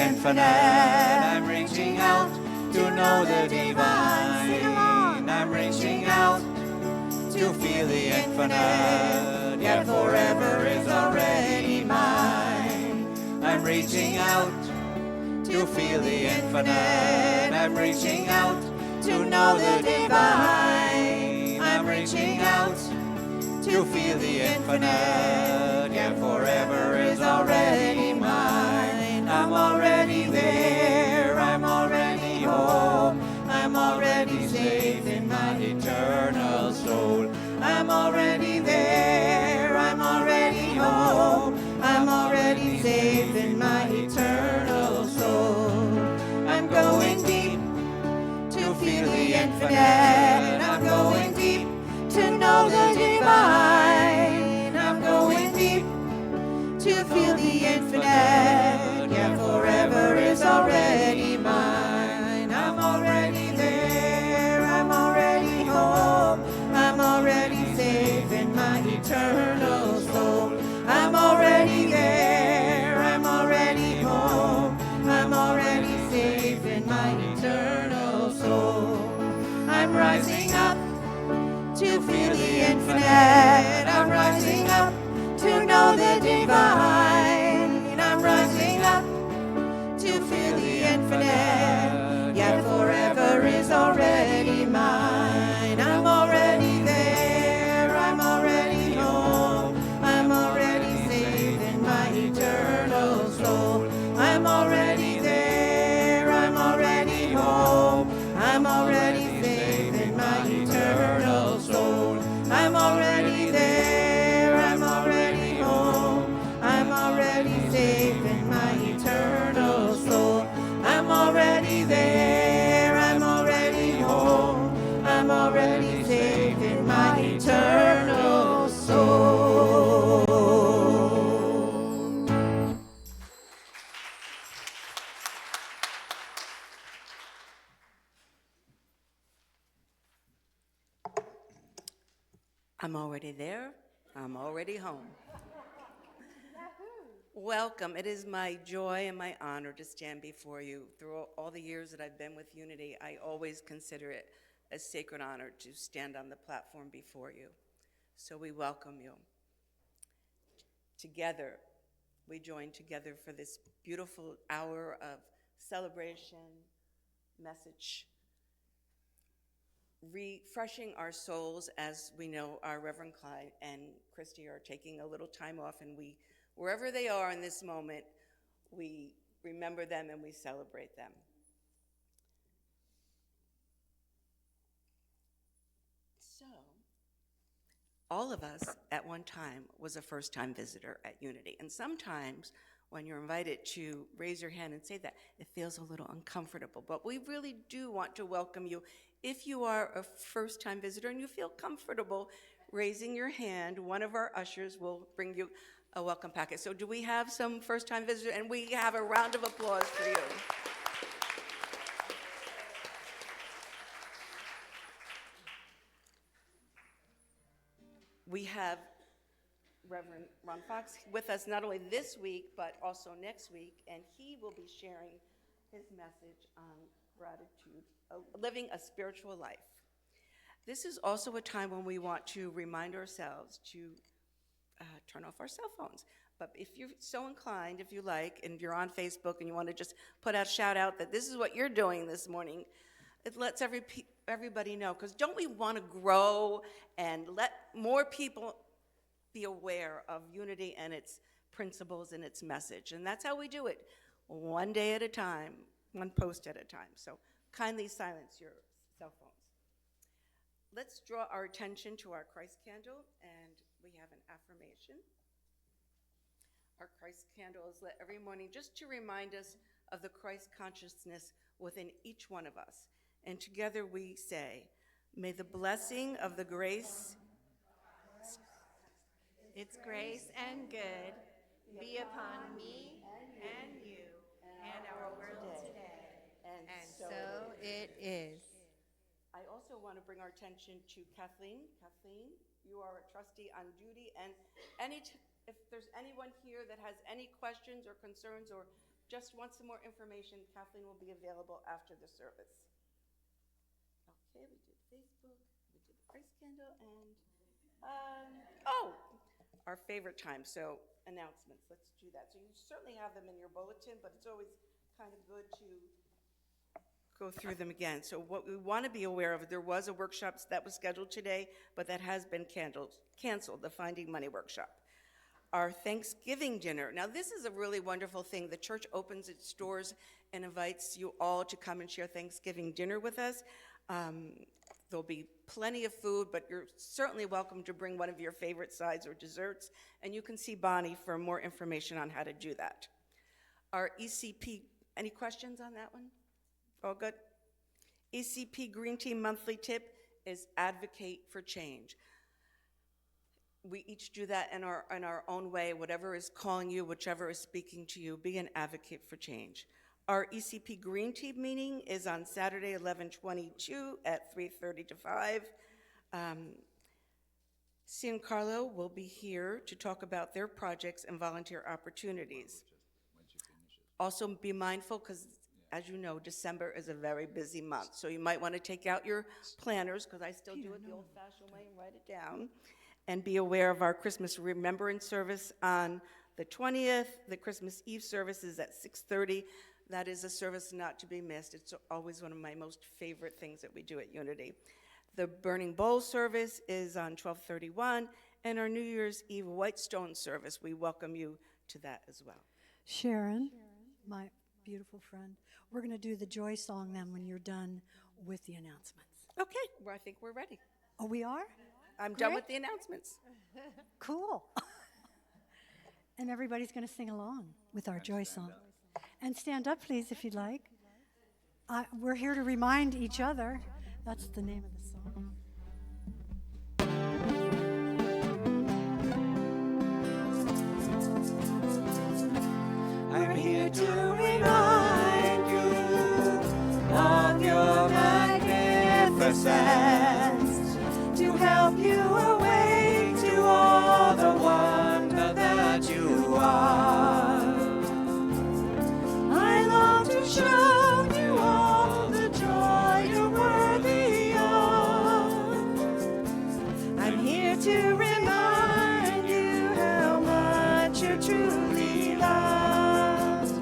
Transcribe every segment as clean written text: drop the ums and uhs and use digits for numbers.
infinite. I'm reaching out to know the divine. I'm reaching out to feel the infinite, yet forever is already mine. I'm reaching out to feel the infinite. I'm reaching out to know the divine. I'm reaching out to feel the infinite, yet forever is already mine. I'm already there, I'm already home, I'm already safe in my eternal soul. I'm already there, I'm already home, I'm already safe in my eternal soul. I'm going deep to feel the infinite. I'm going deep to know the divine. I'm going deep to feel the infinite. Yeah, forever is already mine. I'm already there. I'm already home. I'm already safe in my eternal soul. I'm already there. I'm already home. I'm already safe in my eternal soul. I'm rising up to feel the infinite. I'm rising up to know the divine. I'm rising up to feel the infinite. Yet forever is already mine. I'm already there. I'm already home. I'm already safe in my eternal soul. I'm already there. I'm already home. I'm already safe in my eternal soul. I'm already there. I'm already home. I'm already safe in my eternal soul. I'm already there. I'm already home. I'm already safe in my eternal soul. I'm already there. I'm already home. Welcome. It is my joy and my honor to stand before you. Through all the years that I've been with Unity, I always consider it a sacred honor to stand on the platform before you. So we welcome you. Together, we join together for this beautiful hour of celebration, message, refreshing our souls. As we know, our Reverend Clyde and Christy are taking a little time off, and we, wherever they are in this moment, we remember them and we celebrate them. So, all of us at one time was a first-time visitor at Unity, and sometimes when you're invited to raise your hand and say that, it feels a little uncomfortable, but we really do want to welcome you. If you are a first-time visitor and you feel comfortable raising your hand, one of our ushers will bring you a welcome packet. So do we have some first-time visitors? And we have a round of applause for you. We have Reverend Ron Fox with us not only this week, but also next week, and he will be sharing his message on gratitude, living a spiritual life. This is also a time when we want to remind ourselves to turn off our cell phones. But if you're so inclined, if you like, and you're on Facebook and you want to just put out a shout out that this is what you're doing this morning, it lets everybody know. Because don't we want to grow and let more people be aware of Unity and its principles and its message? And that's how we do it, one day at a time, one post at a time. So kindly silence your cell phones. Let's draw our attention to our Christ candle, and we have an affirmation. Our Christ candle is lit every morning just to remind us of the Christ consciousness within each one of us. And together we say, may the blessing of the grace, its grace and good be upon me and you and our world today. And so it is. I also want to bring our attention to Kathleen. Kathleen, you are a trustee on duty, and if there's anyone here that has any questions or concerns or just want some more information, Kathleen will be available after the service. Okay, we did Facebook, we did the price candle, and, oh, our favorite time, so announcements, let's do that. So you certainly have them in your bulletin, but it's always kind of good to go through them again. So what we want to be aware of, there was a workshop that was scheduled today, but that has been canceled, the Finding Money workshop. Our Thanksgiving dinner. Now, this is a really wonderful thing. The church opens its doors and invites you all to come and share Thanksgiving dinner with us. There'll be plenty of food, but you're certainly welcome to bring one of your favorite sides or desserts, and you can see Bonnie for more information on how to do that. Our ECP, any questions on that one? All good? ECP Green Team monthly tip is advocate for change. We each do that in our own way. Whatever is calling you, whichever is speaking to you, be an advocate for change. Our ECP Green Team meeting is on Saturday, 11/22 at 3:30 to 5. San Carlo will be here to talk about their projects and volunteer opportunities. Also be mindful, because as you know, December is a very busy month, so you might want to take out your planners, because I still do it the old-fashioned way and write it down, and be aware of our Christmas Remembrance service on the 20th. The Christmas Eve service is at 6:30. That is a service not to be missed. It's always one of my most favorite things that we do at Unity. The Burning Bowl service is on 12/31, and our New Year's Eve Whitestone service, we welcome you to that as well. Sharon, my beautiful friend, we're going to do the joy song then when you're done with the announcements. Okay, well, I think we're ready. Oh, we are? I'm done Great. with the announcements. Cool. And everybody's going to sing along with our joy song. And stand up, please, if you'd like. We're here to remind each other. That's the name of the song. I'm here to remind you of your magnificence, to help you awake to all the wonder that you are. I long to show you all the joy you're worthy of. I'm here to remind you how much you're truly loved.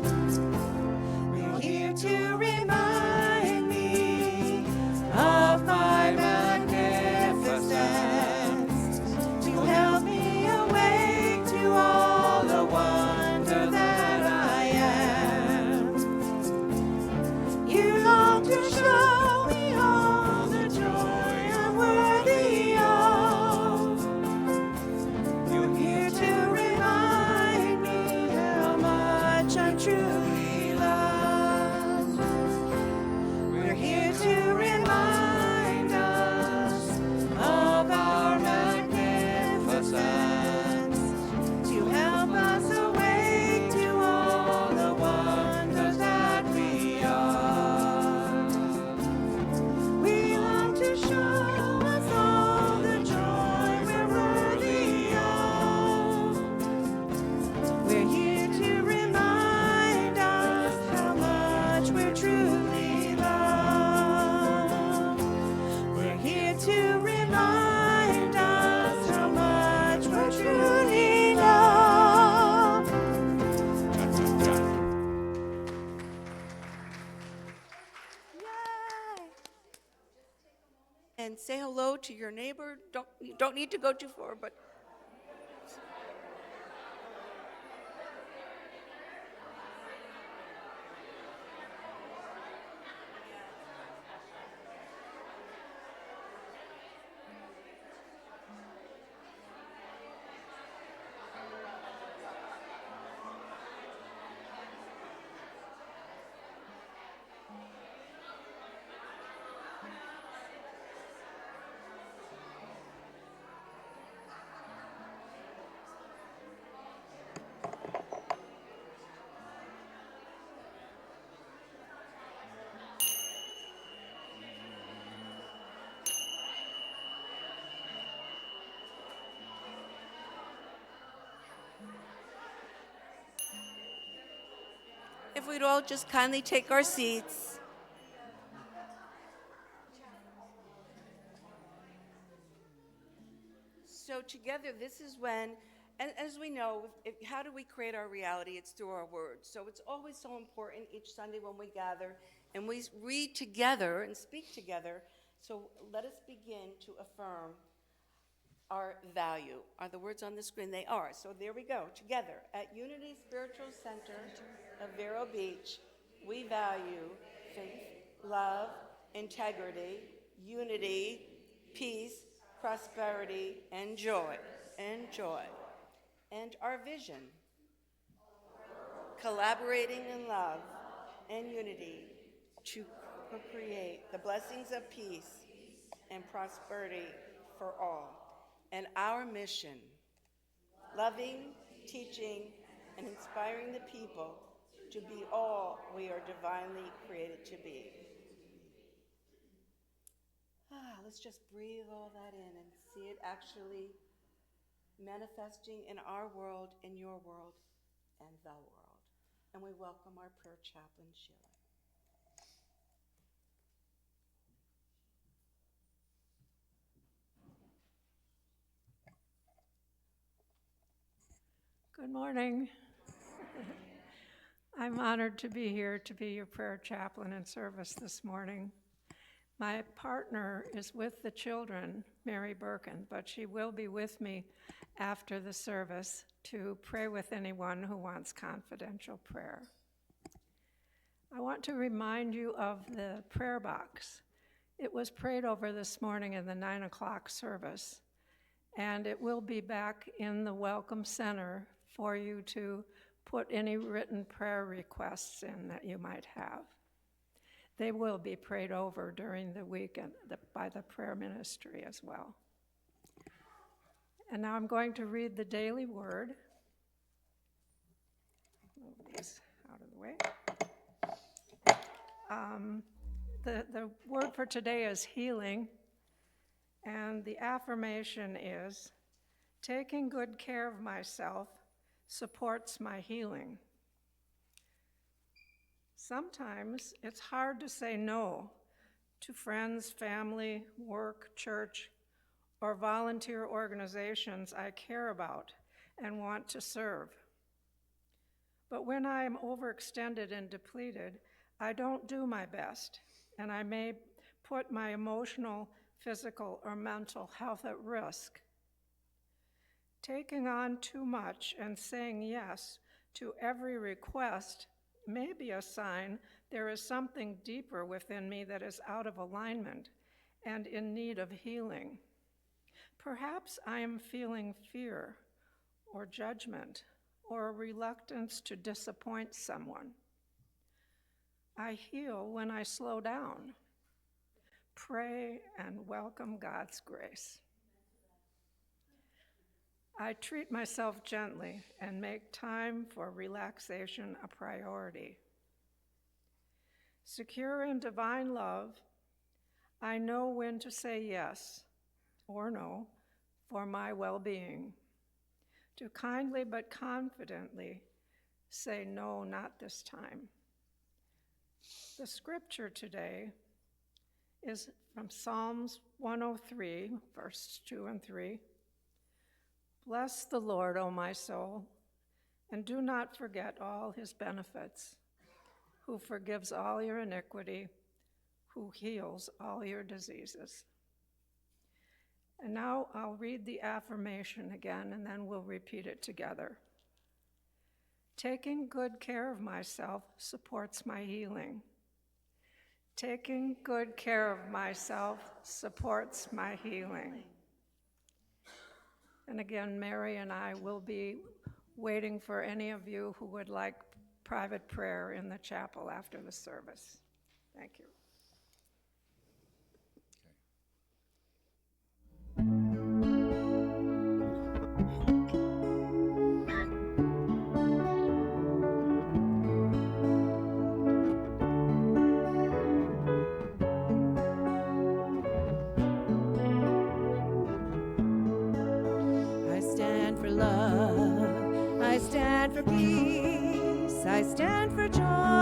You're here to remind me of my magnificence, to help me awake to all the wonder that I am. You long to show me all the joy I'm worthy of. You're here to remind me how much I'm truly loved. We're here to remind us of our magnificence, to help us awake to all the wonders that we are. We long to show us all the joy we're worthy of. We're here to remind us how much we're truly loved. We're here to remind us how much we're truly loved. And say hello to your neighbor. You don't need to go too far, but If we'd all just kindly take our seats. So together, this is when, and as we know, how do we create our reality? It's through our words. So it's always so important each Sunday when we gather and we read together and speak together. So let us begin to affirm our value. Are the words on the screen? They are. So there we go. Together at Unity Spiritual Center of Vero Beach, we value faith, love, integrity, unity, peace, prosperity, and joy. And our vision, collaborating in love and unity to create the blessings of peace and prosperity for all. And our mission, loving, teaching, and inspiring the people to be all we are divinely created to be. Let's just breathe all that in and see it actually manifesting in our world, in your world, and the world. And we welcome our prayer chaplain, Sheila. Good morning. I'm honored to be here to be your prayer chaplain in service this morning. My partner is with the children, Mary Birkin, but she will be with me after the service to pray with anyone who wants confidential prayer. I want to remind you of the prayer box. It was prayed over this morning in the 9 o'clock service, and it will be back in the Welcome Center for you to put any written prayer requests in that you might have. They will be prayed over during the week by the prayer ministry as well. And now I'm going to read the daily word. Move these out of the way. The word for today is healing, and the affirmation is, taking good care of myself supports my healing. Sometimes it's hard to say no to friends, family, work, church, or volunteer organizations I care about and want to serve. But when I am overextended and depleted, I don't do my best, and I may put my emotional, physical, or mental health at risk. Taking on too much and saying yes to every request may be a sign there is something deeper within me that is out of alignment and in need of healing. Perhaps I am feeling fear or judgment or a reluctance to disappoint someone. I heal when I slow down, pray, and welcome God's grace. I treat myself gently and make time for relaxation a priority. Secure in divine love, I know when to say yes or no for my well-being, to kindly but confidently say no, not this time. The scripture today is from Psalms 103, verses 2 and 3. Bless the Lord, O my soul, and do not forget all his benefits, who forgives all your iniquity, who heals all your diseases. And now I'll read the affirmation again, and then we'll repeat it together. Taking good care of myself supports my healing. Taking good care of myself supports my healing. And again, Mary and I will be waiting for any of you who would like private prayer in the chapel after the service. Thank you. I stand for peace, I stand for joy.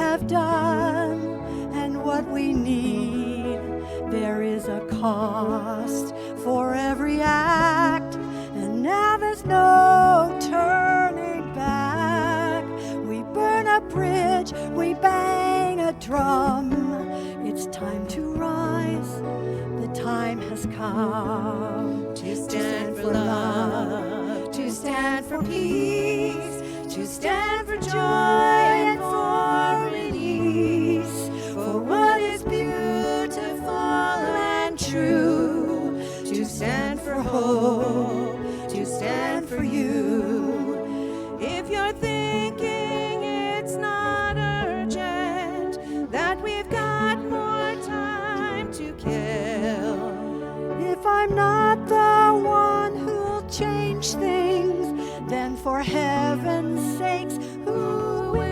have done and what we need. There is a cost for every act, and now there's no turning back. We burn a bridge, we bang a drum. It's time to rise, the time has come To stand for love, to stand for peace, to stand for joy and for release, for what is beautiful and true, to stand for hope, to stand for you. If you're thinking it's not urgent, that we've got more time to kill, If I'm not the one who'll change things, then for heaven's sakes, who will?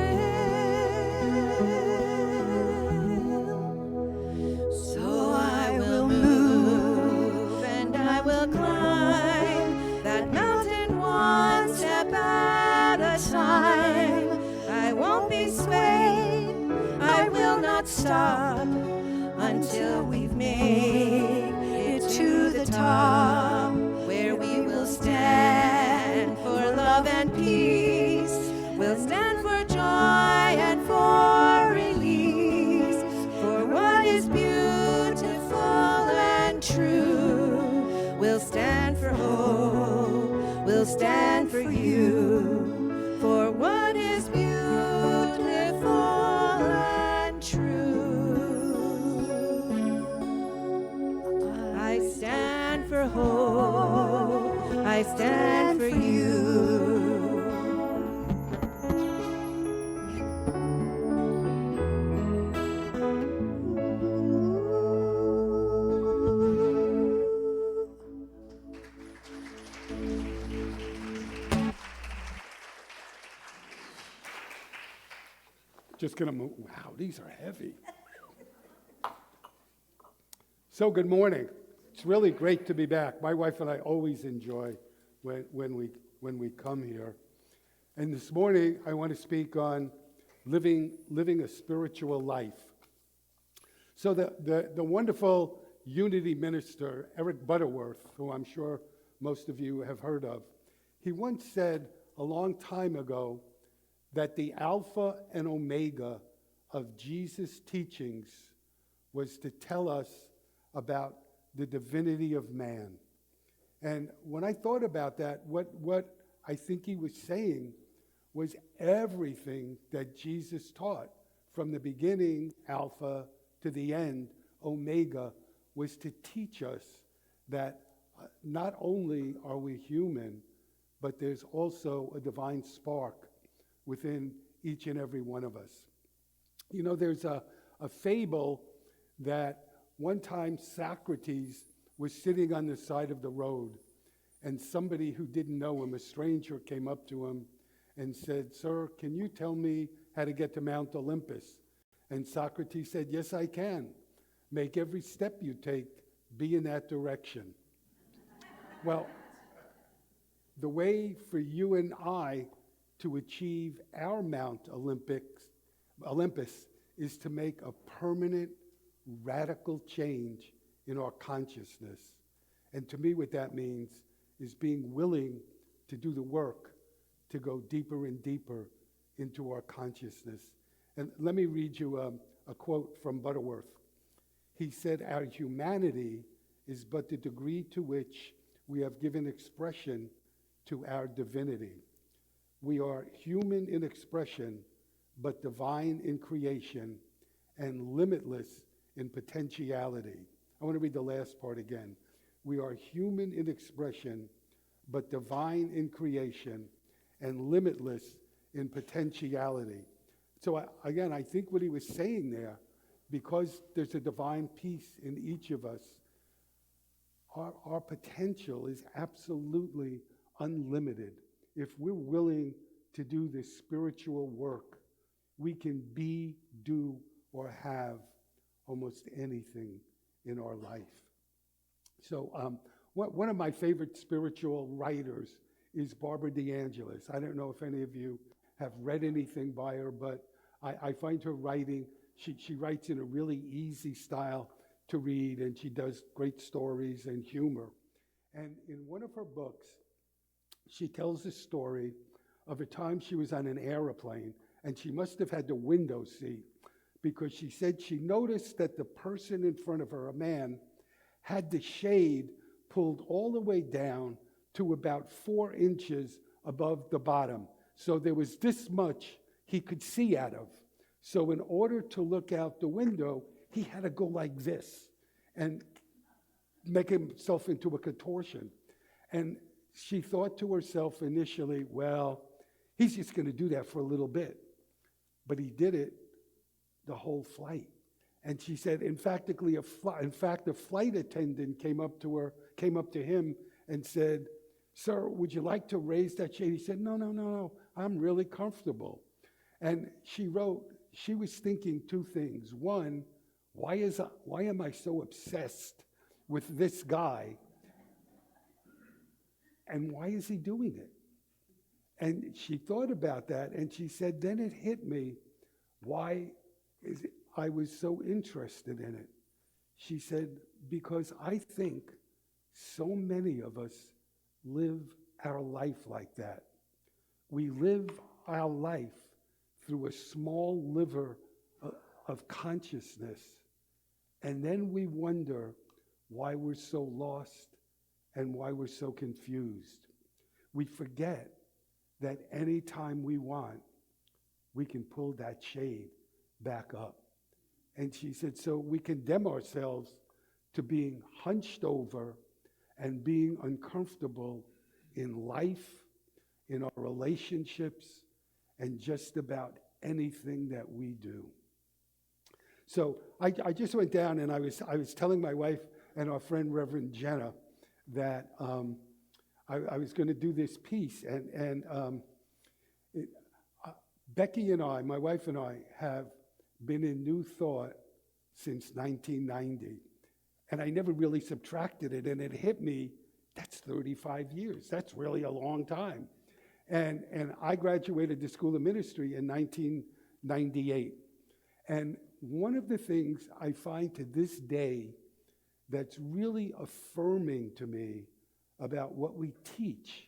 so I will move and I will climb that mountain one step at a time. I won't be swayed, I will not stop until we've made it to the top, where we will stand for love and peace. We'll stand for joy and for release, for what is beautiful and true. We'll stand for hope, we'll stand for you, for what is beautiful and true. I stand for hope, I stand for you. Just gonna move. Wow, these are heavy. So good morning. It's really great to be back. My wife and I always enjoy when we come here. And this morning I want to speak on living a spiritual life. So the wonderful Unity minister Eric Butterworth, who I'm sure most of you have heard of, he once said a long time ago that the Alpha and Omega of Jesus' teachings was to tell us about the divinity of man. And when I thought about that, what I think he was saying was everything that Jesus taught, from the beginning, Alpha, to the end, Omega, was to teach us that not only are we human, but there's also a divine spark within each and every one of us. You know, there's a fable that one time Socrates was sitting on the side of the road, and somebody who didn't know him, a stranger, came up to him and said, "Sir, can you tell me how to get to Mount Olympus?" And Socrates said, "Yes, I can. Make every step you take be in that direction." Well, the way for you and I to achieve our Mount Olympus is to make a permanent, radical change in our consciousness. And to me, what that means is being willing to do the work to go deeper and deeper into our consciousness. And let me read you a quote from Butterworth. He said, "Our humanity is but the degree to which we have given expression to our divinity. We are human in expression, but divine in creation and limitless in potentiality." I want to read the last part again. We are human in expression, but divine in creation and limitless in potentiality. So I think what he was saying there, because there's a divine peace in each of us, our potential is absolutely unlimited. If we're willing to do this spiritual work, we can be, do, or have almost anything in our life. So one of my favorite spiritual writers is Barbara DeAngelis. I don't know if any of you have read anything by her, but I find her writing, she writes in a really easy style to read, and she does great stories and humor. And in one of her books, she tells a story of a time she was on an airplane, and she must have had the window seat, because she said she noticed that the person in front of her, a man, had the shade pulled all the way down to about 4 inches above the bottom. So there was this much he could see out of. So in order to look out the window, he had to go like this and make himself into a contortion. And she thought to herself initially, well, he's just going to do that for a little bit. But he did it the whole flight. And she said, in fact, a flight attendant came up to him and said, "Sir, would you like to raise that shade?" He said, No, I'm really comfortable. And she wrote, she was thinking two things. One, why am I so obsessed with this guy? And why is he doing it? And she thought about that, and she said, then it hit me, I was so interested in it. She said, because I think so many of us live our life like that. We live our life through a small sliver of consciousness, and then we wonder why we're so lost and why we're so confused. We forget that anytime we want, we can pull that shade back up. And she said, so we condemn ourselves to being hunched over and being uncomfortable in life, in our relationships, and just about anything that we do. So I just went down, and I was telling my wife and our friend Reverend Jenna that I was going to do this piece, and Becky and I, my wife and I, have been in New Thought since 1990, and I never really subtracted it, and it hit me, that's 35 years. That's really a long time. And I graduated the School of Ministry in 1998. And one of the things I find to this day that's really affirming to me about what we teach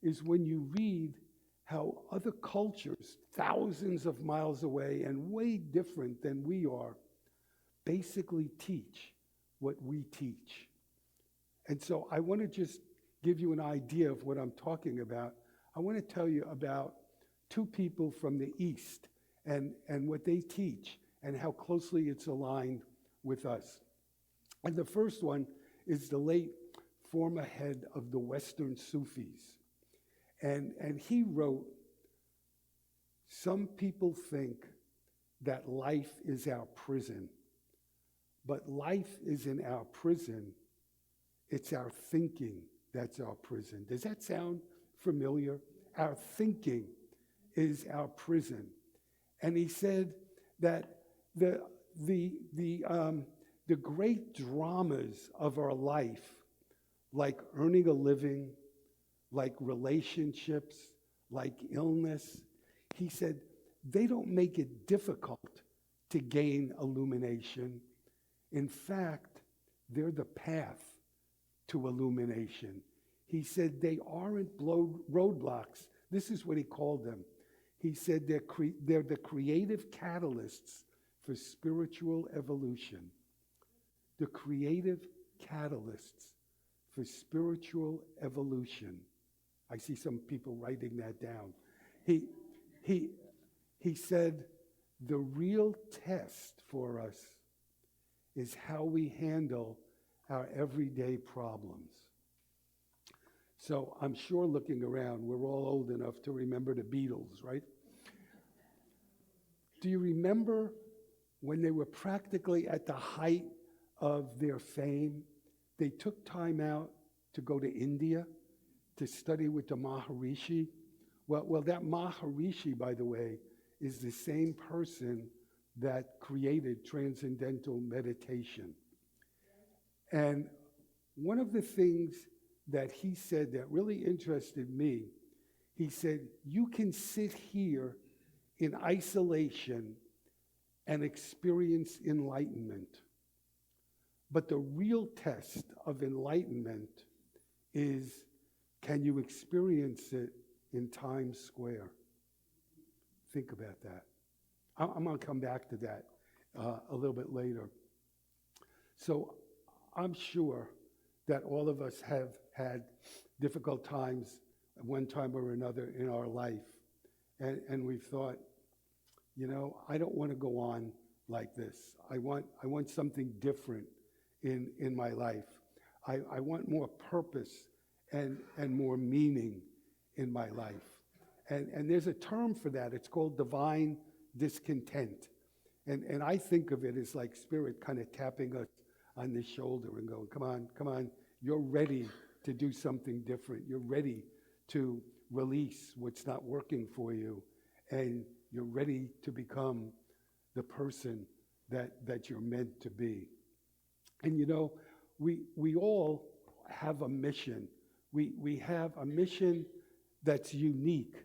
is when you read how other cultures, thousands of miles away and way different than we are, basically teach what we teach. And so I want to just give you an idea of what I'm talking about. I want to tell you about two people from the East and what they teach and how closely it's aligned with us. And the first one is the late former head of the Western Sufis. And he wrote, some people think that life is our prison, but life isn't our prison, it's our thinking that's our prison. Does that sound familiar? Our thinking is our prison. And he said that the great dramas of our life, like earning a living, like relationships, like illness, he said, they don't make it difficult to gain illumination. In fact, they're the path to illumination. He said they aren't roadblocks. This is what he called them. He said they're the creative catalysts for spiritual evolution. The creative catalysts for spiritual evolution. I see some people writing that down. He said, the real test for us is how we handle our everyday problems. So I'm sure looking around, we're all old enough to remember the Beatles, right? Do you remember when they were practically at the height of their fame? They took time out to go to India to study with the Maharishi. Well, that Maharishi, by the way, is the same person that created transcendental meditation. And one of the things that he said that really interested me, he said, you can sit here in isolation and experience enlightenment. But the real test of enlightenment is, can you experience it in Times Square? Think about that. I'm going to come back to that a little bit later. So I'm sure that all of us have had difficult times at one time or another in our life. And we've thought, you know, I don't want to go on like this. I want something different in my life. I want more purpose and more meaning in my life. And there's a term for that. It's called divine discontent. And I think of it as like Spirit kind of tapping us on the shoulder and going, come on, you're ready to do something different. You're ready to release what's not working for you. And you're ready to become the person that you're meant to be. And you know, we all have a mission. We have a mission that's unique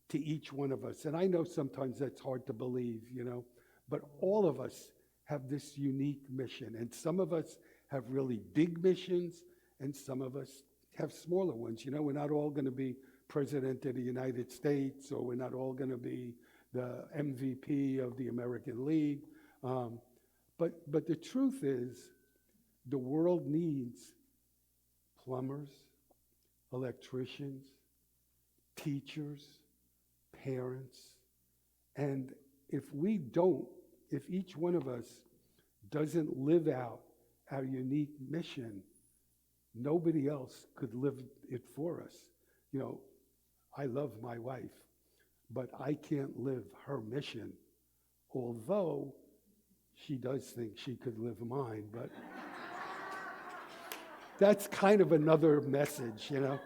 to each one of us. And I know sometimes that's hard to believe, you know, but all of us have this unique mission. And some of us have really big missions, and some of us have smaller ones. You know, we're not all going to be President of the United States, or we're not all going to be the MVP of the American League. But the truth is, the world needs plumbers, electricians, teachers, parents. And if each one of us doesn't live out our unique mission, nobody else could live it for us. You know, I love my wife, but I can't live her mission, although she does think she could live mine, but that's kind of another message, you know.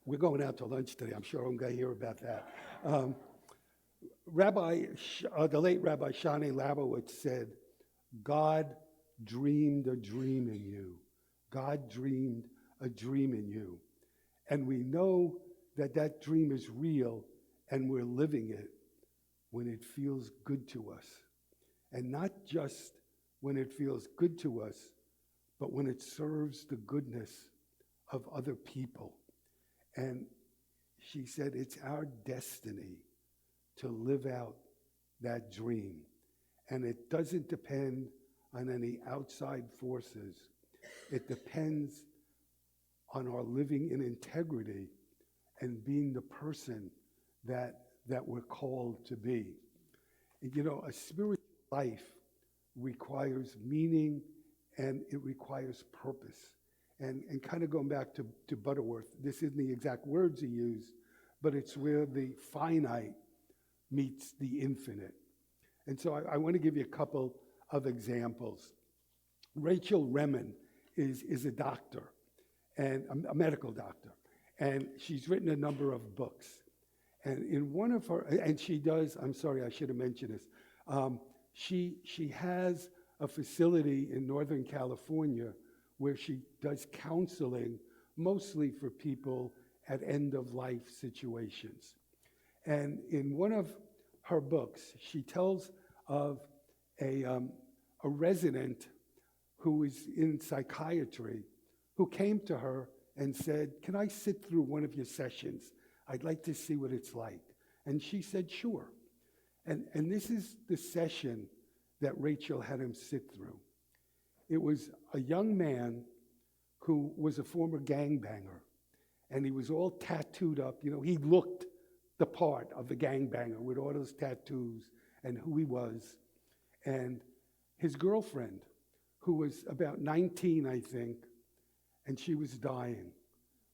We're going out to lunch today. I'm sure I'm going to hear about that. The late Rabbi Shani Labowitz said, God dreamed a dream in you. God dreamed a dream in you. And we know that that dream is real, and we're living it when it feels good to us. And not just when it feels good to us, but when it serves the goodness of other people. And she said, it's our destiny to live out that dream. And it doesn't depend on any outside forces. It depends on our living in integrity and being the person that we're called to be. You know, a spiritual life requires meaning, and it requires purpose. And kind of going back to Butterworth, this isn't the exact words he used, but it's where the finite meets the infinite. And so I want to give you a couple of examples. Rachel Remen is a doctor, and a medical doctor, and she's written a number of books. And in one of her, and she does, I'm sorry, I should have mentioned this, she has a facility in Northern California where she does counseling, mostly for people at end-of-life situations. And in one of her books, she tells of a resident who is in psychiatry who came to her and said, can I sit through one of your sessions? I'd like to see what it's like. And she said, sure. And this is the session that Rachel had him sit through. It was a young man who was a former gangbanger, and he was all tattooed up. You know, he looked the part of the gangbanger with all those tattoos and who he was. And his girlfriend, who was about 19, I think, and she was dying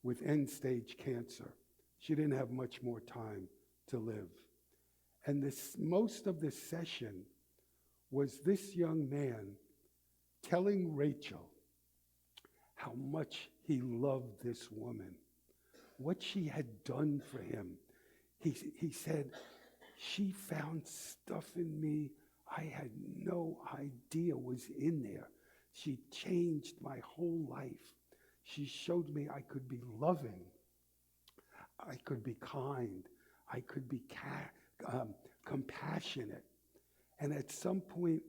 with end-stage cancer. She didn't have much more time to live. And most of the session was this young man telling Rachel how much he loved this woman, what she had done for him. He said, she found stuff in me I had no idea was in there. She changed my whole life. She showed me I could be loving, I could be kind, I could be compassionate. And at some point,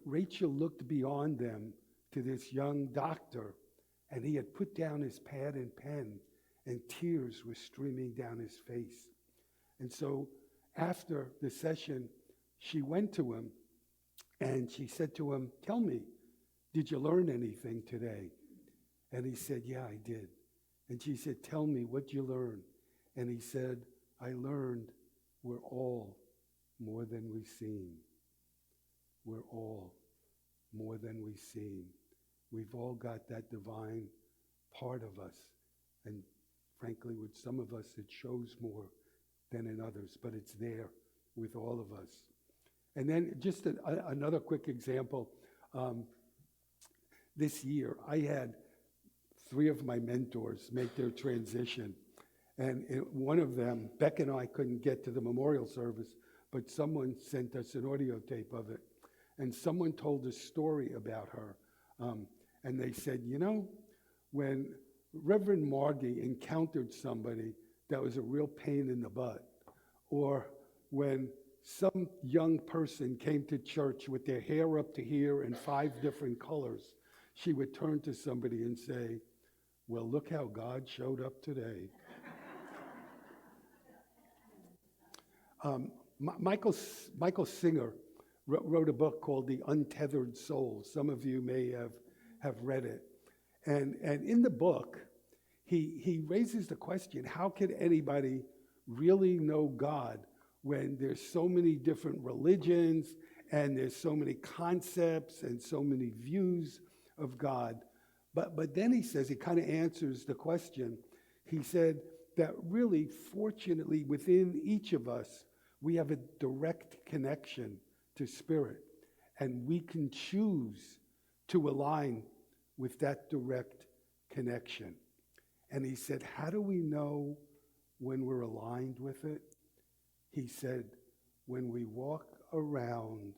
Rachel looked beyond them to this young doctor, and he had put down his pad and pen, and tears were streaming down his face. And so after the session, she went to him, and she said to him, "Tell me, did you learn anything today?" And he said, "Yeah, I did." And she said, "Tell me, what'd you learn?" And he said, "I learned we're all more than we seem. We're all more than we seem. We've all got that divine part of us. And frankly, with some of us, it shows more than in others, but it's there with all of us." And then just another quick example. This year, I had 3 of my mentors make their transition. And one of them, Beck and I couldn't get to the memorial service, but someone sent us an audio tape of it. And someone told a story about her. And they said, you know, when Reverend Margie encountered somebody that was a real pain in the butt, or when some young person came to church with their hair up to here in 5 different colors, she would turn to somebody and say, "Well, look how God showed up today." Michael Singer wrote a book called The Untethered Soul. Some of you may have read it. And in the book, he raises the question, how could anybody really know God when there's so many different religions and there's so many concepts and so many views of God? But then he says, he kind of answers the question. He said that really, fortunately, within each of us, we have a direct connection to Spirit, and we can choose to align with that direct connection. And he said, how do we know when we're aligned with it? He said, when we walk around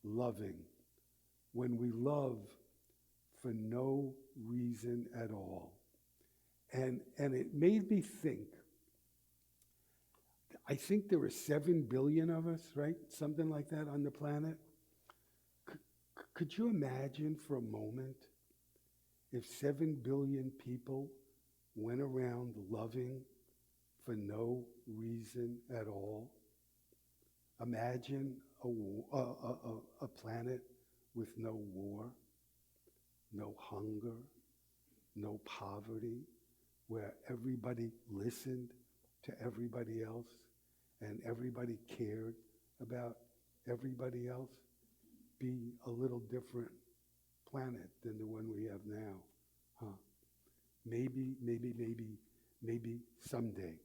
loving, when we love for no reason at all. And it made me think, I think there are 7 billion of us, right? Something like that on the planet. Could you imagine for a moment if 7 billion people went around loving for no reason at all? Imagine a planet with no war, no hunger, no poverty, where everybody listened to everybody else and everybody cared about everybody else. Be a little different planet than the one we have now, huh? Maybe someday.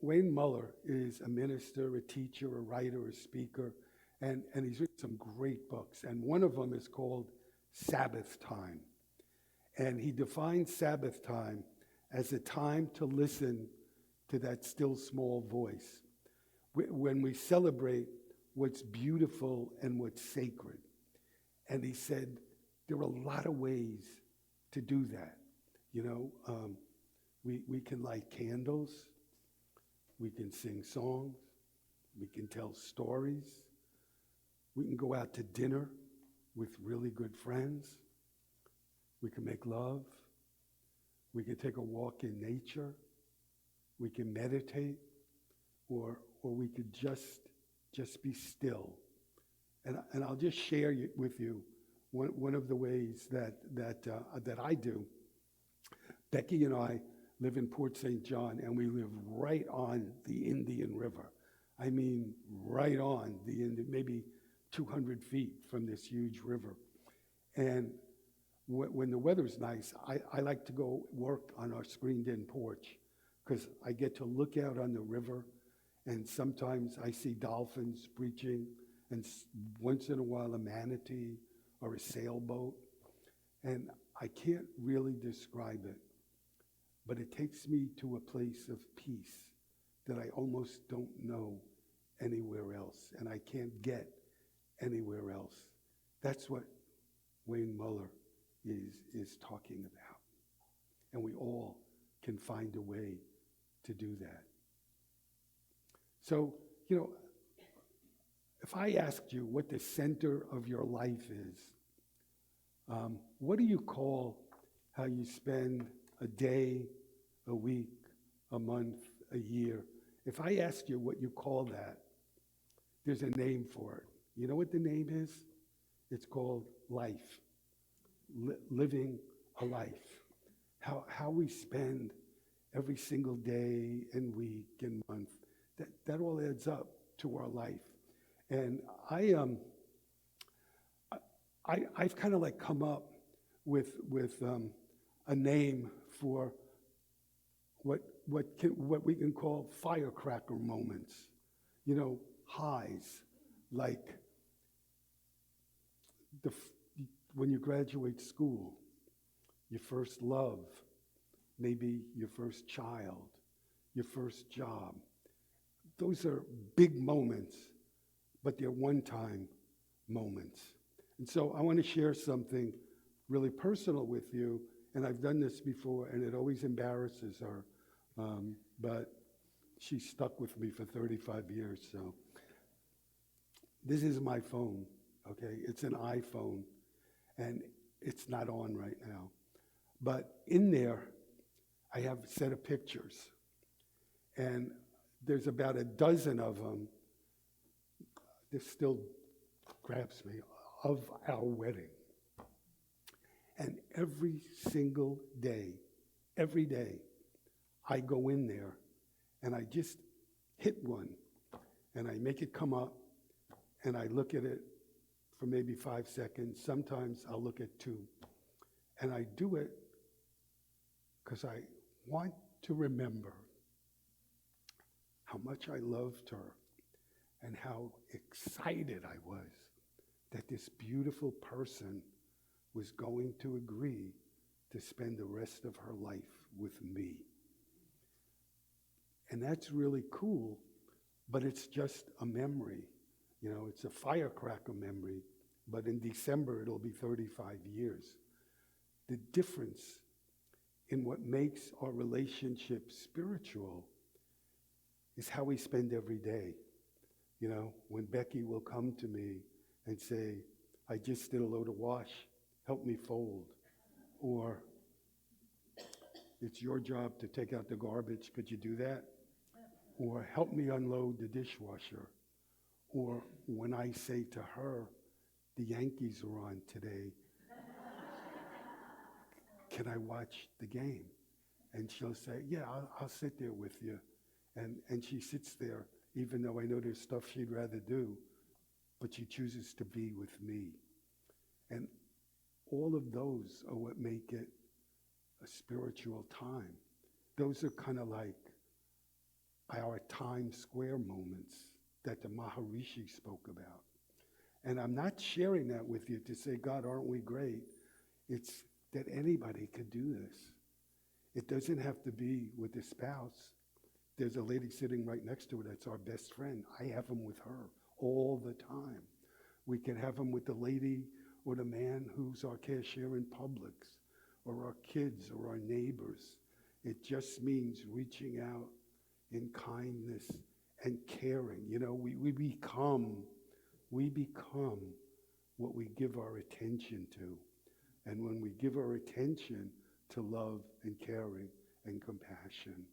Wayne Muller is a minister, a teacher, a writer, a speaker, and he's written some great books. And one of them is called Sabbath Time. And he defines Sabbath time as a time to listen to that still small voice. When we celebrate what's beautiful and what's sacred. And he said, there are a lot of ways to do that. You know, we can light candles, we can sing songs, we can tell stories, we can go out to dinner with really good friends, we can make love, we can take a walk in nature, we can meditate, or we could just be still. And I'll just share with you one of the ways that I do. Becky and I live in Port St. John, and we live right on the Indian River. I mean, right on the Indian, maybe 200 feet from this huge river. And when the weather's nice, I like to go work on our screened-in porch because I get to look out on the river, and sometimes I see dolphins breaching, and once in a while a manatee or a sailboat. And I can't really describe it, but it takes me to a place of peace that I almost don't know anywhere else, and I can't get anywhere else. That's what Wayne Muller is talking about. And we all can find a way to do that. So, if I asked you what the center of your life is, what do you call how you spend a day, a week, a month, a year? If I asked you what you call that, there's a name for it. You know what the name is? It's called life. Living a life. How we spend every single day and week and month, that all adds up to our life. And I've kind of like come up with a name for what we can call firecracker moments, highs, like when you graduate school, your first love, maybe your first child, your first job. Those are big moments, but they're one-time moments. And so I want to share something really personal with you, and I've done this before, and it always embarrasses her, but she stuck with me for 35 years, so. This is my phone, okay? It's an iPhone, and it's not on right now. But in there, I have a set of pictures, and there's about a dozen of them. This still grabs me, of our wedding. And every single day, I go in there and I just hit one and I make it come up and I look at it for maybe 5 seconds. Sometimes I'll look at 2. And I do it because I want to remember how much I loved her and how excited I was that this beautiful person was going to agree to spend the rest of her life with me. And that's really cool, but it's just a memory. It's a firecracker memory, but in December it'll be 35 years. The difference in what makes our relationship spiritual is how we spend every day. When Becky will come to me and say, I just did a load of wash, help me fold. Or, it's your job to take out the garbage, could you do that? Or, help me unload the dishwasher. Or, when I say to her, the Yankees are on today, can I watch the game? And she'll say, yeah, I'll sit there with you. And she sits there, even though I know there's stuff she'd rather do, but she chooses to be with me. And all of those are what make it a spiritual time. Those are kind of like our Times Square moments that the Maharishi spoke about. And I'm not sharing that with you to say, God, aren't we great? It's that anybody could do this. It doesn't have to be with a spouse. There's a lady sitting right next to her that's our best friend. I have them with her all the time. We can have them with the lady or the man who's our cashier in Publix, or our kids, or our neighbors. It just means reaching out in kindness and caring. We become what we give our attention to. And when we give our attention to love and caring and compassion,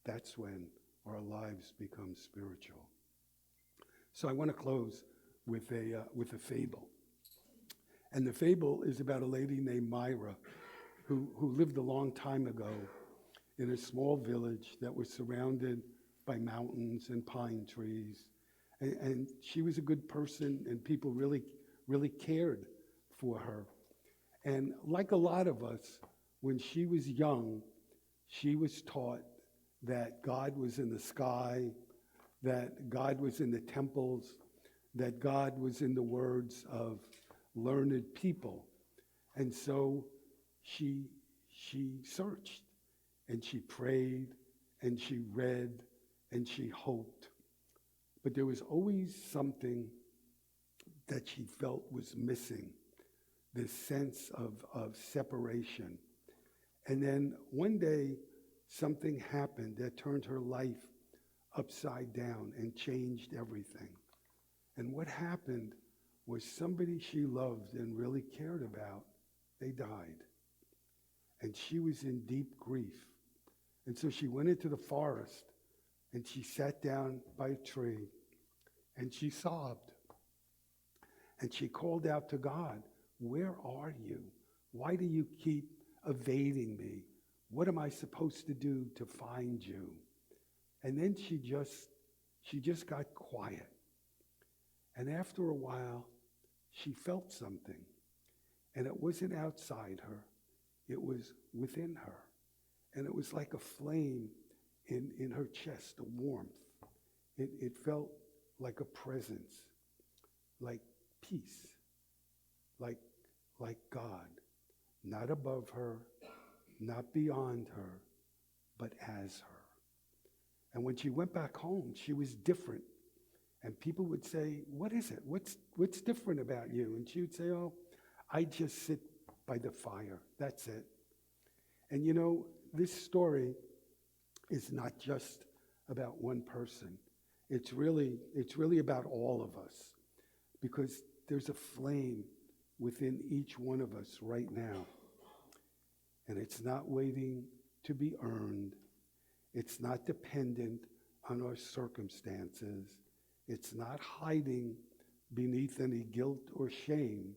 that's when our lives become spiritual. So I want to close with a fable. And the fable is about a lady named Myra who lived a long time ago in a small village that was surrounded by mountains and pine trees. And she was a good person, and people really, really cared for her. And like a lot of us, when she was young, she was taught that God was in the sky, that God was in the temples, that God was in the words of learned people. And so she searched, and she prayed, and she read, and she hoped. But there was always something that she felt was missing, this sense of separation. And then one day, something happened that turned her life upside down and changed everything. And what happened was somebody she loved and really cared about, they died. And she was in deep grief. And so she went into the forest and she sat down by a tree and she sobbed. And she called out to God, "Where are you? Why do you keep evading me? What am I supposed to do to find you?" And then she just got quiet. And after a while, she felt something. And it wasn't outside her. It was within her. And it was like a flame in her chest, a warmth. It felt like a presence, like peace, like God, not above her, not beyond her, but as her. And when she went back home, she was different. And people would say, "What is it? What's different about you?" And she would say, "Oh, I just sit by the fire. That's it." And you know, this story is not just about one person. It's really about all of us, because there's a flame within each one of us right now. And it's not waiting to be earned. It's not dependent on our circumstances. It's not hiding beneath any guilt or shame.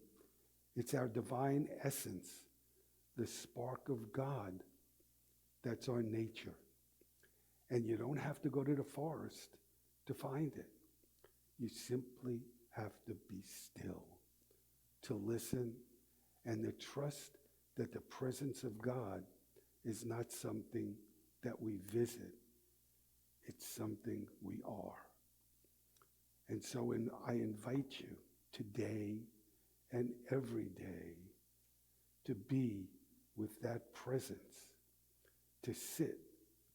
It's our divine essence, the spark of God. That's our nature. And you don't have to go to the forest to find it. You simply have to be still, to listen, and to trust that the presence of God is not something that we visit. It's something we are. And so I invite you today and every day to be with that presence, to sit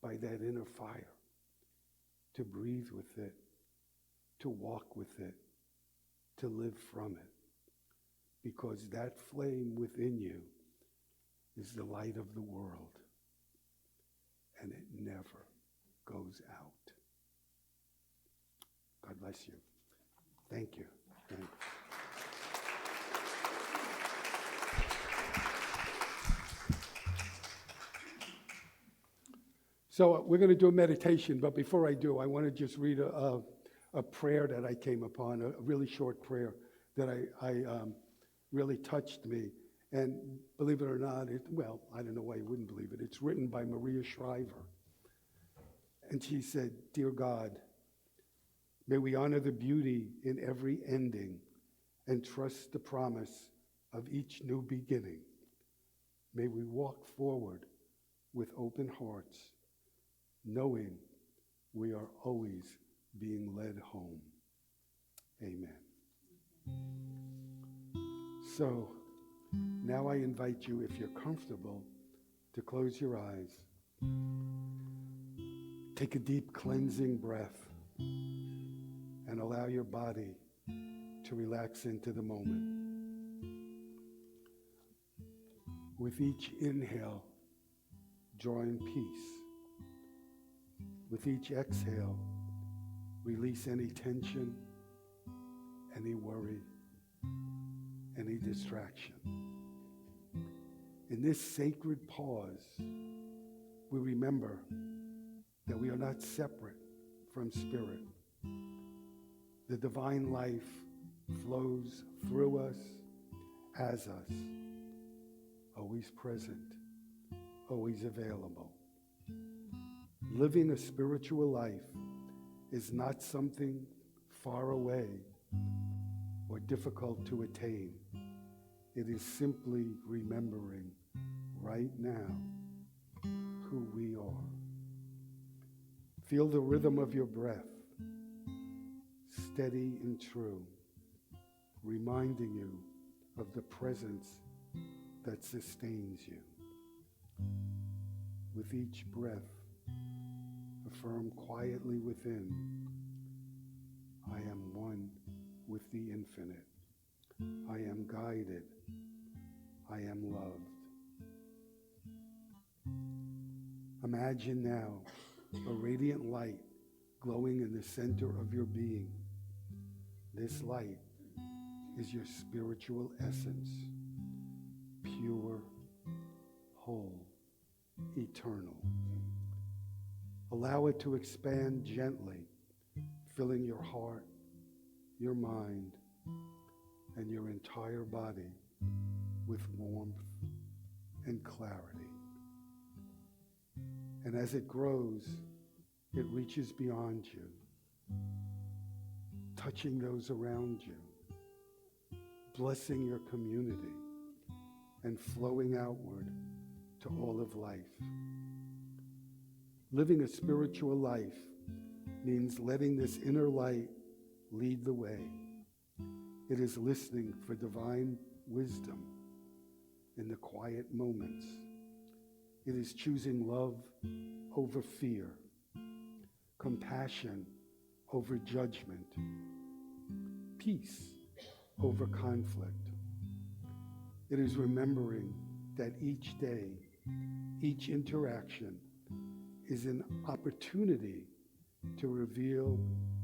by that inner fire, to breathe with it, to walk with it, to live from it. Because that flame within you is the light of the world, and it never goes out. God bless you. Thank you. Thanks. So we're going to do a meditation, but before I do, I want to just read a prayer that I came upon, a really short prayer that I really touched me. And believe it or not, I don't know why you wouldn't believe it. It's written by Maria Shriver. And she said, "Dear God, may we honor the beauty in every ending and trust the promise of each new beginning. May we walk forward with open hearts, knowing we are always being led home. Amen." So now I invite you, if you're comfortable, to close your eyes. Take a deep cleansing breath and allow your body to relax into the moment. With each inhale, draw in peace. With each exhale, release any tension, any worry, any distraction. In this sacred pause, we remember that we are not separate from Spirit. The divine life flows through us, as us, always present, always available. Living a spiritual life is not something far away or difficult to attain. It is simply remembering right now who we are. Feel the rhythm of your breath, steady and true, reminding you of the presence that sustains you. With each breath, affirm quietly within, I am one with the infinite. I am guided. I am loved. Imagine now a radiant light glowing in the center of your being. This light is your spiritual essence, pure, whole, eternal. Allow it to expand gently, filling your heart, your mind, and your entire body with warmth and clarity. And as it grows, it reaches beyond you, touching those around you, blessing your community, and flowing outward to all of life. Living a spiritual life means letting this inner light lead the way. It is listening for divine wisdom in the quiet moments. It is choosing love over fear, compassion over judgment, peace over conflict. It is remembering that each day, each interaction is an opportunity to reveal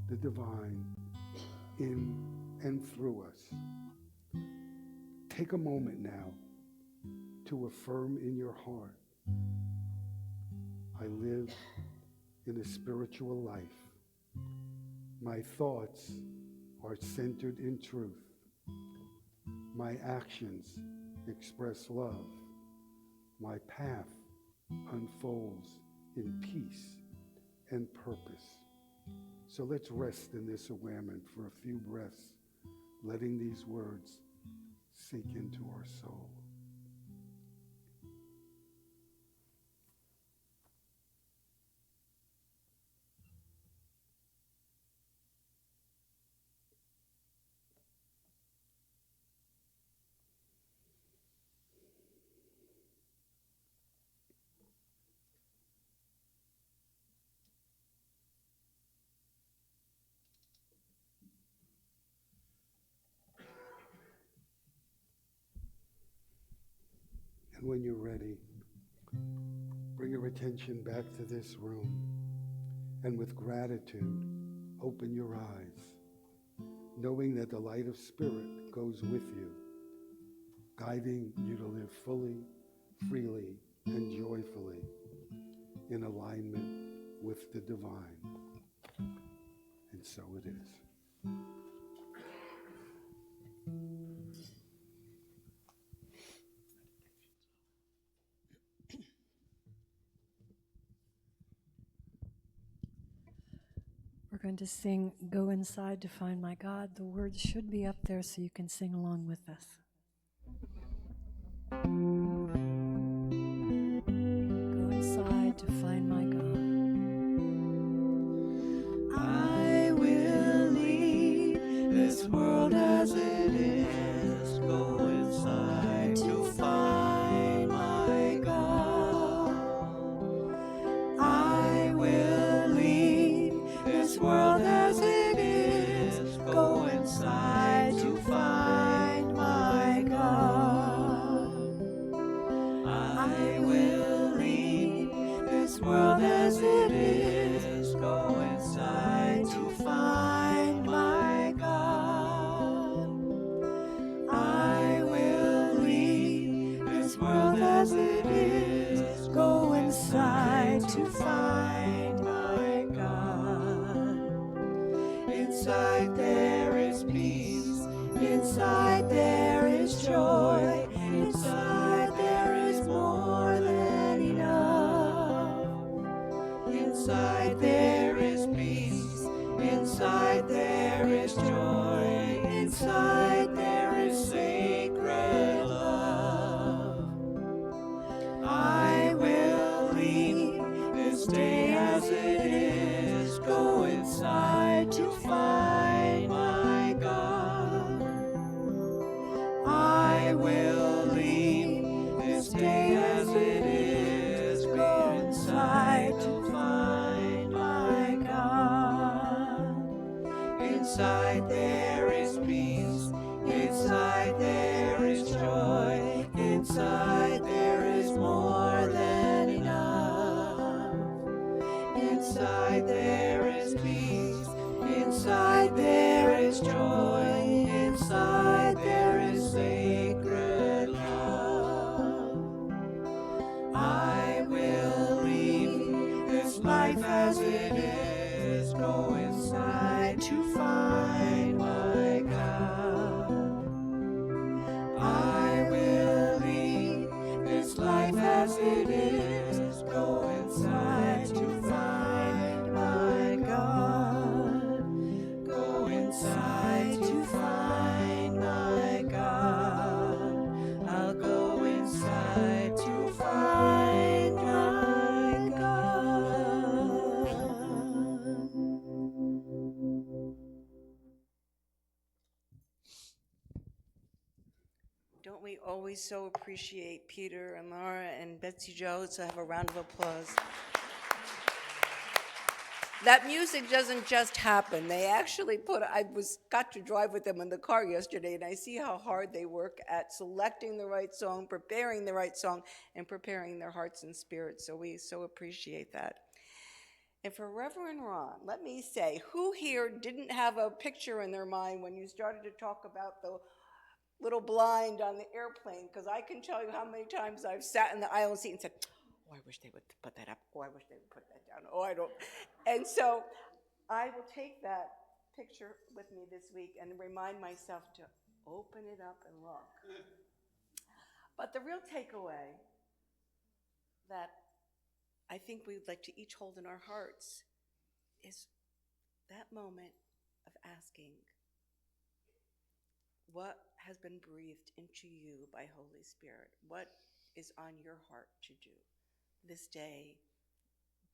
the divine in and through us. Take a moment now to affirm in your heart, I live in a spiritual life. My thoughts are centered in truth. My actions express love. My path unfolds in peace and purpose. So let's rest in this awareness for a few breaths, letting these words sink into our soul. And when you're ready, bring your attention back to this room, and with gratitude, open your eyes, knowing that the light of Spirit goes with you, guiding you to live fully, freely, and joyfully in alignment with the divine. And so it is. We're going to sing Go Inside to Find My God. The words should be up there so you can sing along with us. Go inside to find my God. I will leave this world as it is. Go inside to find my God. I will leave this world as it is. Go inside to find my God. I will leave this world as it is. Go inside to find my God. I will leave this world as it is. Go inside to find my God. Inside there is peace. Inside there is joy. Inside there is more than enough. Inside there is peace. Inside there is joy. Inside there is sacred love. I will leave this day as it is. Go inside to find my God. I will leave this day as it is. Go inside to find my God. Inside there is peace. Inside there is joy. Inside there is more than enough. Inside there is joy, inside there is sacred love. I will leave this life as it is, go inside to find my God. I will leave this life as it is, go inside to find my God. Go inside to find my God. I'll go inside to find my God. Don't we always so appreciate Peter and Laura and Betsy Joe? So have a round of applause. That music doesn't just happen. They actually got to drive with them in the car yesterday, and I see how hard they work at selecting the right song, preparing the right song, and preparing their hearts and spirits. So we so appreciate that. And for Reverend Ron, let me say, who here didn't have a picture in their mind when you started to talk about the little blind on the airplane? Because I can tell you how many times I've sat in the aisle seat and said, oh, I wish they would put that up. Oh, I wish they would put that down. Oh, I don't. And so I will take that picture with me this week and remind myself to open it up and look. But the real takeaway that I think we would like to each hold in our hearts is that moment of asking, what has been breathed into you by Holy Spirit? What is on your heart to do this day,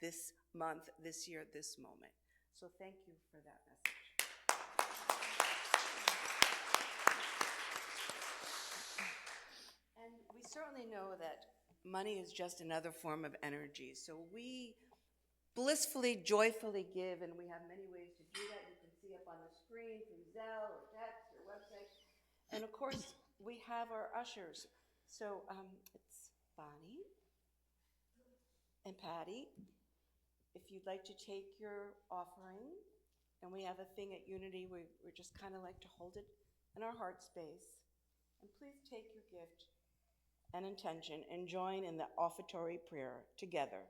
this month, this year, this moment? So thank you for that message. And we certainly know that money is just another form of energy. So we blissfully, joyfully give, and we have many ways to do that. You can see up on the screen through Zelle or text or website. And of course, we have our ushers. So it's Bonnie and Patty. If you'd like to take your offering, and we have a thing at Unity, we just kind of like to hold it in our heart space. And please take your gift and intention and join in the offertory prayer together.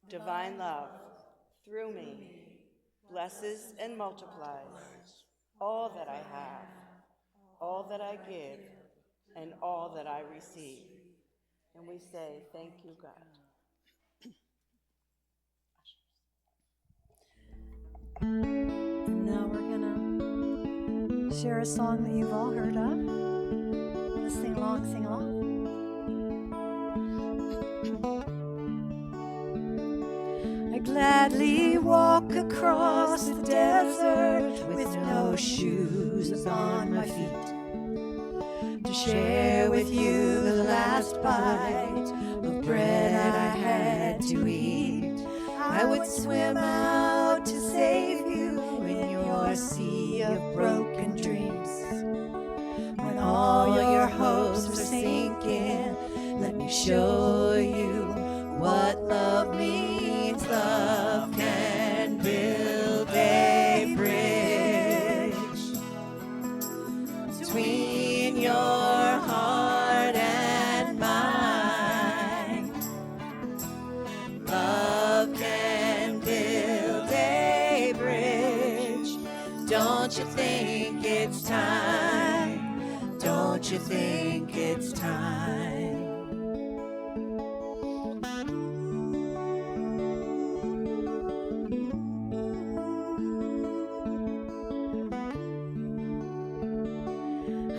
Divine love, through me, blesses and multiplies all that I have, all that I give, and all that I receive. And we say, thank you, God. And now we're going to share a song that you've all heard of. Let's sing along, sing along. I gladly walk across the desert with no shoes on my feet to share with you the last bite of bread I had to eat. I would swim out to save you in your sea of broken dreams. When all your hopes are sinking, let me show you what love means. Love can build a bridge between your heart and mine. Love can build a bridge. Don't you think it's time? Don't you think it's time?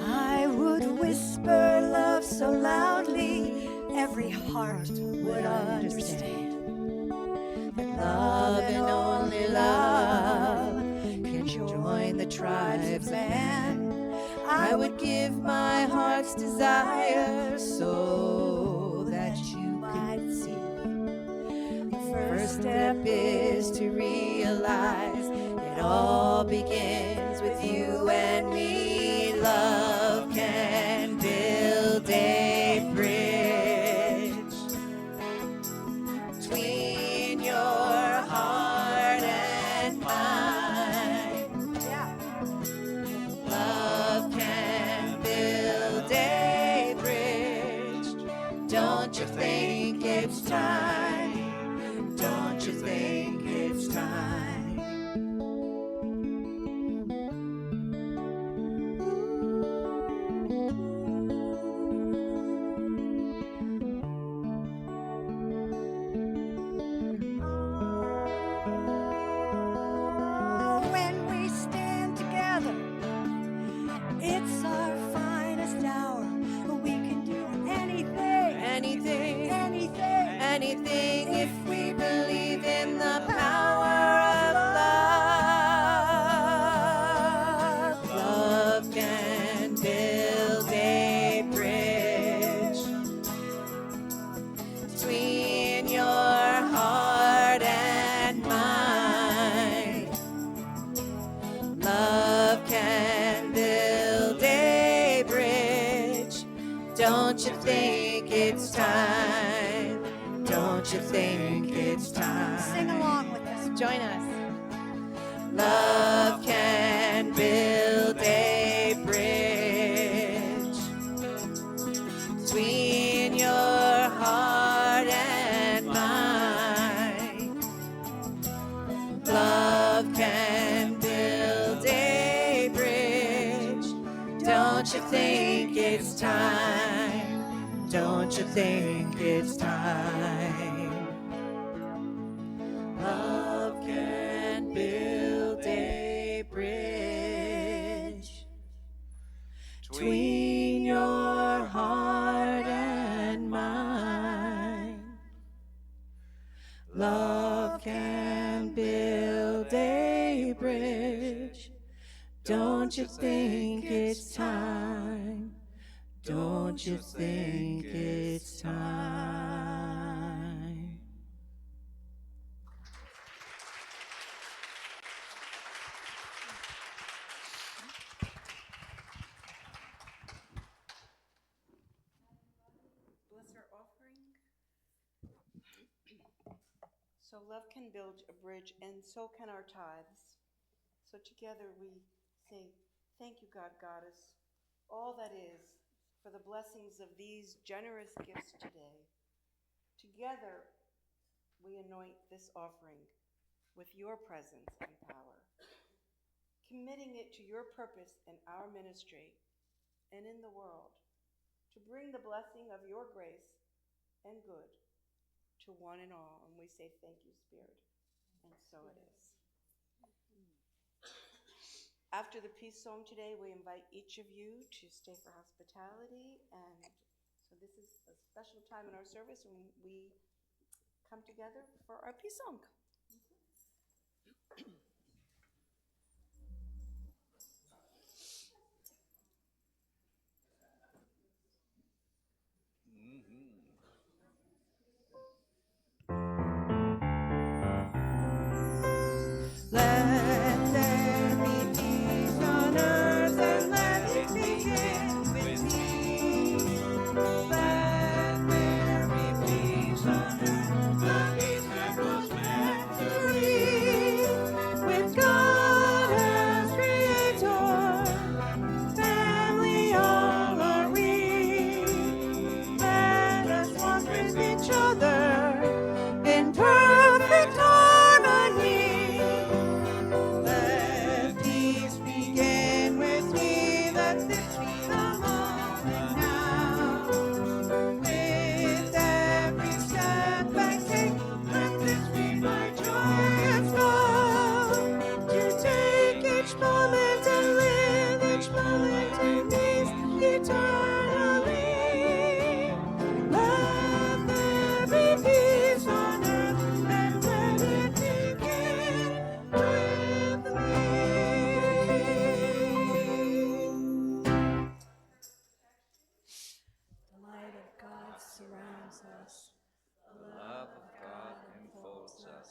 I would whisper love so loudly every heart would understand that love and only love can join the tribe's band. I would give my heart's desire so that you might see. The first step is to realize it all begins with you and me. Love can build a bridge between your heart and mine. Yeah. Don't you think it's time? Don't you think it's time? Sing along with us. Join us. Love can build a bridge between your heart and mine. Love can build a bridge. Don't you think it's time? Don't you think it's time? Love can build a bridge between your heart and mine. Love can build a bridge. Don't you think it's time? Don't you think it's time? Bless our offering. So love can build a bridge, and so can our tithes. So together we say, thank you, God, Goddess, all that is, for the blessings of these generous gifts today. Together we anoint this offering with your presence and power, committing it to your purpose in our ministry and in the world, to bring the blessing of your grace and good to one and all. And we say, thank you, Spirit. And so it is. After the peace song today, we invite each of you to stay for hospitality. And so this is a special time in our service when we come together for our peace song. Let there be peace on earth and let it begin with me. Let there be peace on earth, the peace that was meant to be. With God as Creator, family all are we. Let us walk with each other in perfect harmony. Let peace begin with me. Let this be the moment now. With every step I take, let this be my joyous vow. To take each moment and live each moment in peace eternally. Let there be peace on earth and let it begin with me. The light of God surrounds us. The love of God enfolds us.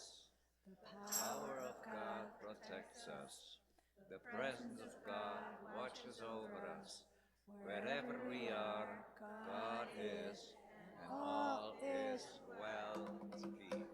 The Power of God protects us. The presence of God watches over us. Wherever we are, God is, and all is well. Peace.